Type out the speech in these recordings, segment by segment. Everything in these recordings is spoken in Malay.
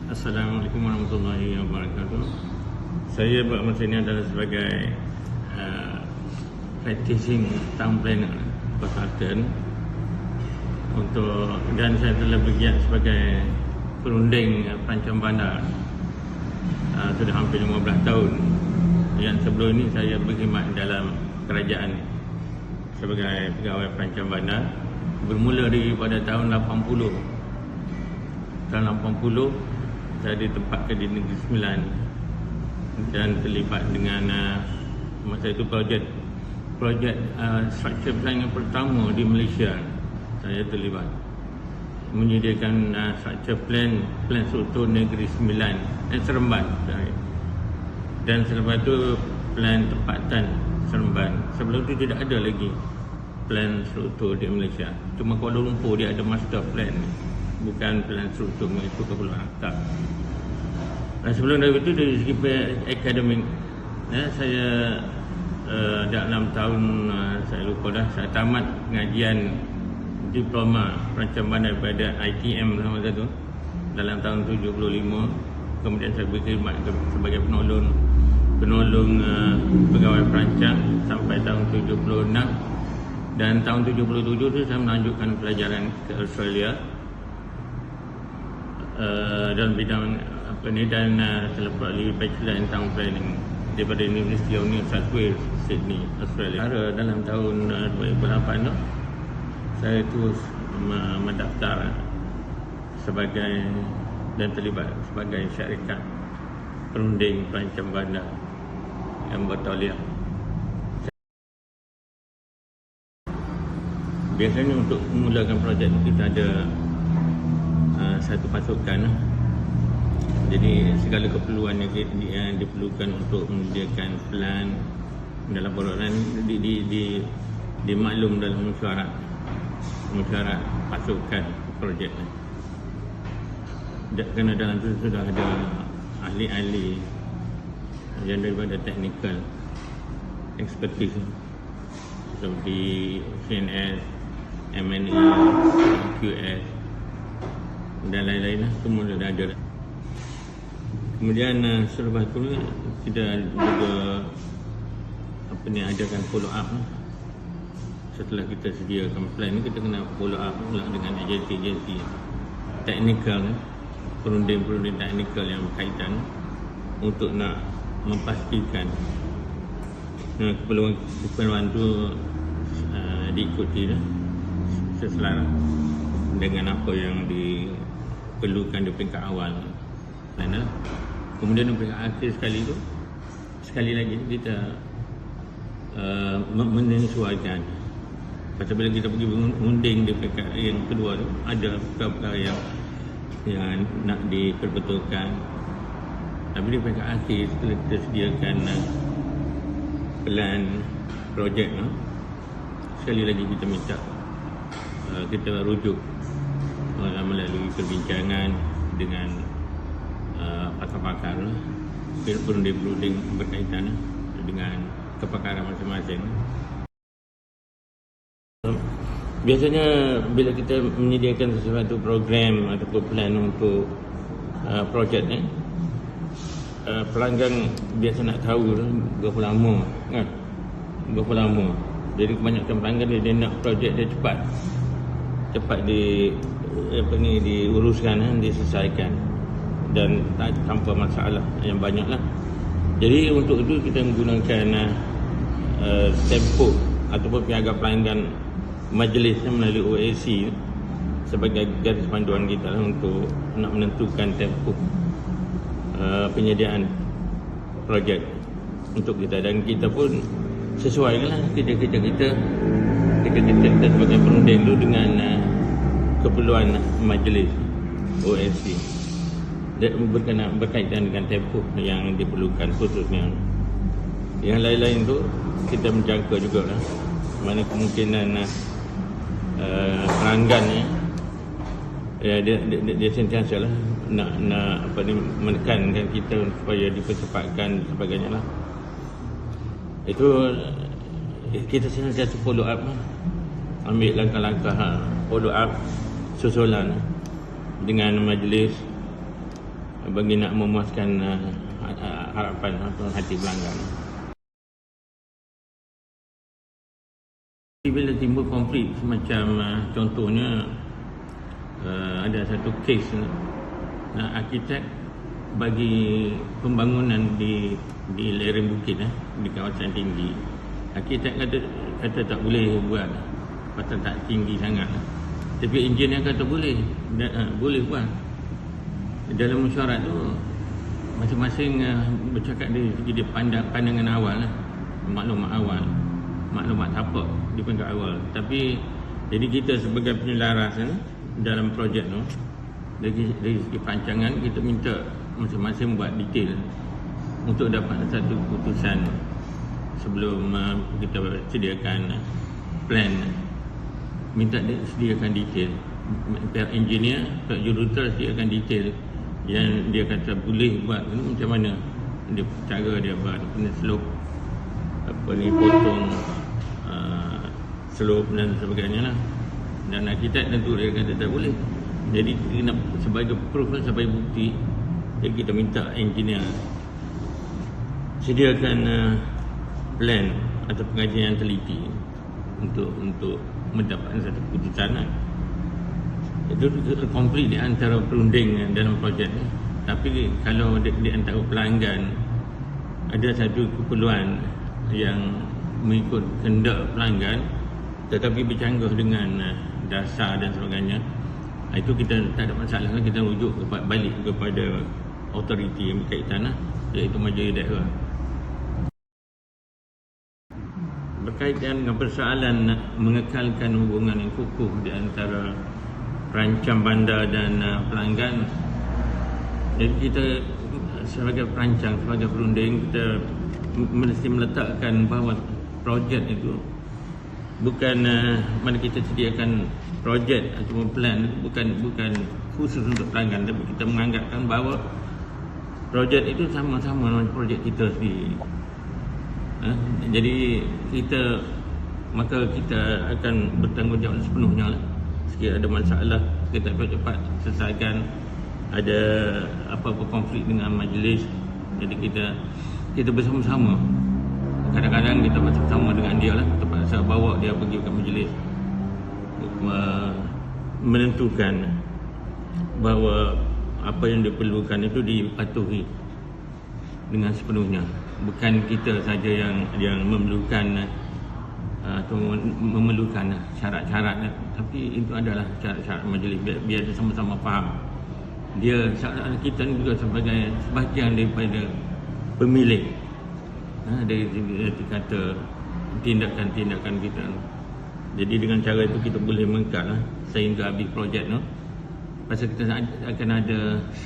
Assalamualaikum warahmatullahi wabarakatuh. Saya buat masa ini adalah sebagai practicing town planner consultant dan saya telah bergiat sebagai perunding perancang bandar sudah hampir 15 tahun. Yang sebelum ini saya berkhidmat dalam kerajaan sebagai pegawai perancang bandar bermula daripada tahun 80. Tahun 80 saya ditempatkan di Negeri Sembilan dan terlibat dengan masa itu projek structure plan yang pertama di Malaysia. Saya terlibat menyediakan structure plan struktur Negeri Sembilan Seremban, dan selepas itu plan tempatan Seremban. Sebelum itu tidak ada lagi plan struktur di Malaysia, cuma Kuala Lumpur dia ada master plan, bukan plan struktur mengikut Kepulauan Akap. Dan sebelum dari itu dari segi akademik, saya dah 6 tahun saya lupa dah, saya tamat pengajian diploma perancang bandar daripada ITM masa tu dalam tahun 75. Kemudian saya berkhidmat sebagai penolong pegawai perancang sampai tahun 76, dan tahun 77 tu saya melanjutkan pelajaran ke Australia dalam bidang dan selepas Bachelor in Town Planning daripada University of New South Wales, Sydney, Australia. Dalam tahun 2008 saya terus mendaftar dan terlibat sebagai syarikat perunding perancang bandar yang bertauliah. Biasanya untuk memulakan projek kita ada satu pasukan. Jadi segala keperluan yang diperlukan untuk menyediakan plan dalam perundangan dimaklum dalam mesyuarat pasukan projek. Kerana dalam itu sudah ada ahli-ahli yang daripada technical expertise seperti CNS, M&E, QS dan lain-lain, semua dah ada. Kemudian selepas itu kita juga adakan follow up. Setelah kita sediakan plan, kita kena follow up pula dengan agensi-agensi teknikal, perunding teknikal yang berkaitan untuk nak memastikan keperluan itu diikuti seselaras dengan apa yang diperlukan di peringkat awal. Kemudian di peringkat akhir sekali lagi kita menyesuaikan. Pasal bila kita pergi mengunding di peringkat yang kedua tu, ada perkara yang nak diperbetulkan. Tapi di peringkat akhir setelah kita sediakan plan projek, sekali lagi kita minta kita rujuk melalui perbincangan dengan pakar-pakar perunding berkaitan dengan kepakaran masing-masing. Biasanya bila kita menyediakan sesuatu program ataupun plan untuk projek ni, pelanggan biasa nak tahu berapa lama kan? Berapa lama. Jadi kebanyakan pelanggan dia nak projek dia cepat diuruskan, diselesaikan dan tanpa masalah yang banyaklah. Jadi untuk itu kita menggunakan tempo ataupun piagam pelanggan majlis melalui OAC sebagai garis panduan kita untuk nak menentukan tempo penyediaan projek untuk kita, dan kita pun sesuaikanlah kerja-kerja kita sebagai perunding itu dengan keperluan majlis OAC berkaitan dengan tempoh yang diperlukan khususnya. Yang lain-lain tu kita menjangka jugalah mana kemungkinan pelanggan dia sentiasa lah nak menekankan kita supaya dipercepatkan dan sebagainya lah. Itu kita sentiasa follow up, ambil langkah-langkah follow up susulan dengan majlis bagi nak memuaskan harapan atau hati pelanggan. Bila timbul konflik semacam contohnya ada satu kes arkitek bagi pembangunan di lereng bukit di kawasan tinggi. Arkitek kata tak boleh buat pasal tak tinggi sangat. Tapi engineer kata boleh buat. Dalam mesyuarat tu masing-masing bercakap dari segi pandangan awal maklumat tapak di peringkat awal. Tapi jadi kita sebagai penyelaras dalam projek tu dari segi perancangan kita minta masing-masing buat detail untuk dapat satu keputusan sebelum kita sediakan plan. Minta dia sediakan detail, pihak engineer, pihak juruter sediakan detail yang dia kata boleh buat macam mana dia cara dia buat kena slope potong slope dan sebagainya lah. Dan arkitek tentu dia kata tak boleh. Jadi sebagai proof, sebagai bukti, jadi kita minta engineer sediakan plan atau pengajian yang teliti untuk mendapatkan satu keputusan. Itu konflik di antara perunding dalam projek ni. Tapi kalau di antara pelanggan ada satu keperluan yang mengikut kehendak pelanggan tetapi bercanggah dengan dasar dan sebagainya, itu kita tak ada masalah, kita rujuk balik kepada autoriti yang berkaitan, iaitu majlis daerah. Berkaitan dengan persoalan mengekalkan hubungan yang kukuh di antara perancang bandar dan pelanggan, jadi kita sebagai perancang, sebagai perunding, kita mesti meletakkan bahawa projek itu bukan mana kita sediakan projek atau plan bukan khusus untuk pelanggan, tapi kita menganggapkan bahawa projek itu sama-sama dengan projek kita sendiri. Jadi maka kita akan bertanggungjawab sepenuhnya lah. Sekiranya ada masalah, kita cepat selesaikan. Ada apa-apa konflik dengan majlis, jadi kita bersama-sama. Kadang-kadang kita bersama dengan dia lah, terpaksa bawa dia pergi ke majlis, menentukan bahawa apa yang diperlukan itu dipatuhi dengan sepenuhnya. Bukan kita saja yang memerlukan atau memerlukan syarat-syarat, tapi itu adalah syarat-syarat majlis, biar dia sama-sama faham. Dia kita juga sebagai sebahagian daripada pemilik, dari kata tindakan-tindakan kita. Jadi dengan cara itu kita boleh mengekal sehingga habis projek tu. Pasal kita akan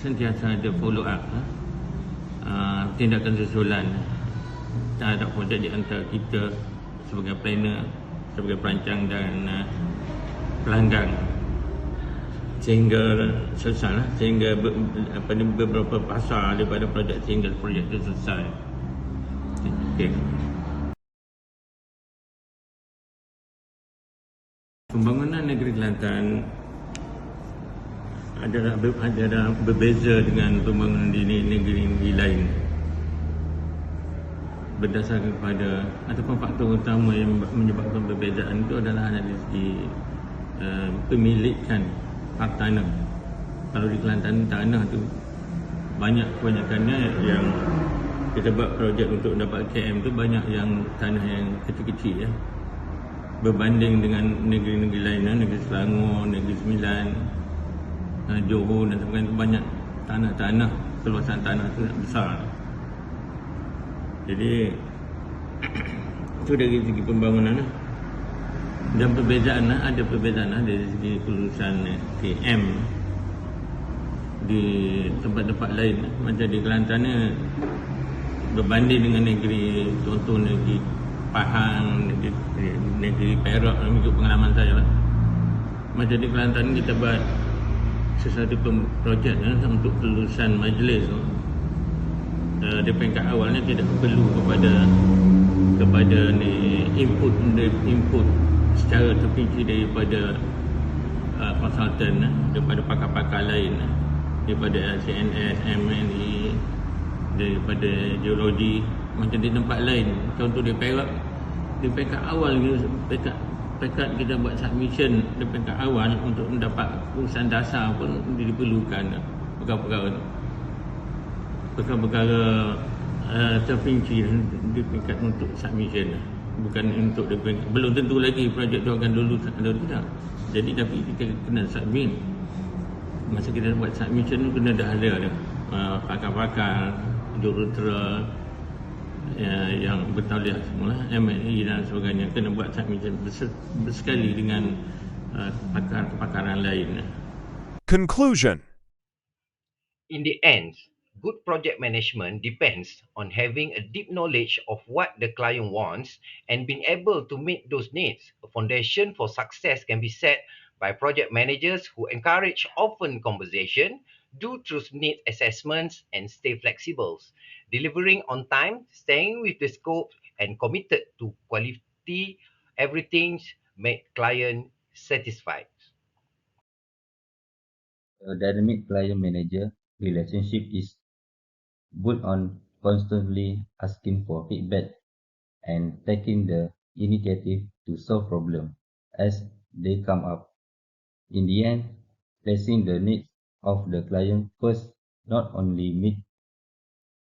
sentiasa ada follow up, tindakan susulan terhadap projek di antara kita sebagai planner, sebagai perancang dan pelanggan, sehingga selesai, sehingga beberapa fasa daripada projek sehingga projek itu selesai. Okay. Pembangunan negeri Kelantan adalah berbeza dengan pembangunan di negeri-negeri lain berdasarkan kepada ataupun faktor utama yang menyebabkan perbezaan itu adalah dari segi pemilikan hak tanah. Kalau di Kelantan, tanah tu kebanyakannya yang kita buat projek untuk dapat KM tu banyak yang tanah yang kecil-kecil berbanding dengan negeri-negeri lain, negeri Selangor, negeri Sembilan, Johor dan sebagainya, banyak tanah-tanah, keluasan tanah tu besar. Jadi itu dari segi pembangunan dan perbezaan, ada perbezaan dari segi kelulusan KM di tempat-tempat lain. Macam di Kelantan ni berbanding dengan negeri, contoh negeri Pahang, negeri Perak, mengikut pengalaman saya lah. Macam di Kelantan kita buat sesuatu projek untuk kelulusan majlis tu, di peringkat awalnya tidak perlu kepada input secara terperinci daripada konsultan, daripada pakar-pakar lain. daripada CNS, MNE, daripada geologi, macam di tempat lain. Contoh di Perak, di peringkat awal peringkat kita buat submission di peringkat awal untuk mendapat urusan dasar pun diperlukan perkara-perkara terperinci di peringkat untuk submission, bukan untuk di peringkat, belum tentu lagi projek tu akan lulus atau tidak. Jadi tapi kita kena submit. Masa kita buat submission tu kena dah ada pakar-pakar jurutera yang bertauliah semua, MNE dan sebagainya, kena buat submission bersekali dengan pakar-pakaran lain. Conclusion. In the end, good project management depends on having a deep knowledge of what the client wants and being able to meet those needs. A foundation for success can be set by project managers who encourage open conversation, do truth need assessments, and stay flexible. Delivering on time, staying with the scope, and committed to quality, everything make client satisfied. A dynamic client-manager relationship is built on constantly asking for feedback and taking the initiative to solve problems as they come up. In the end, placing the needs of the client first not only meet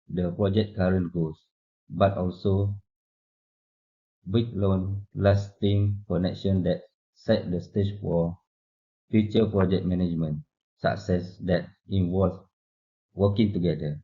the project current goals, but also build long-lasting connection that set the stage for future project management success that involve working together.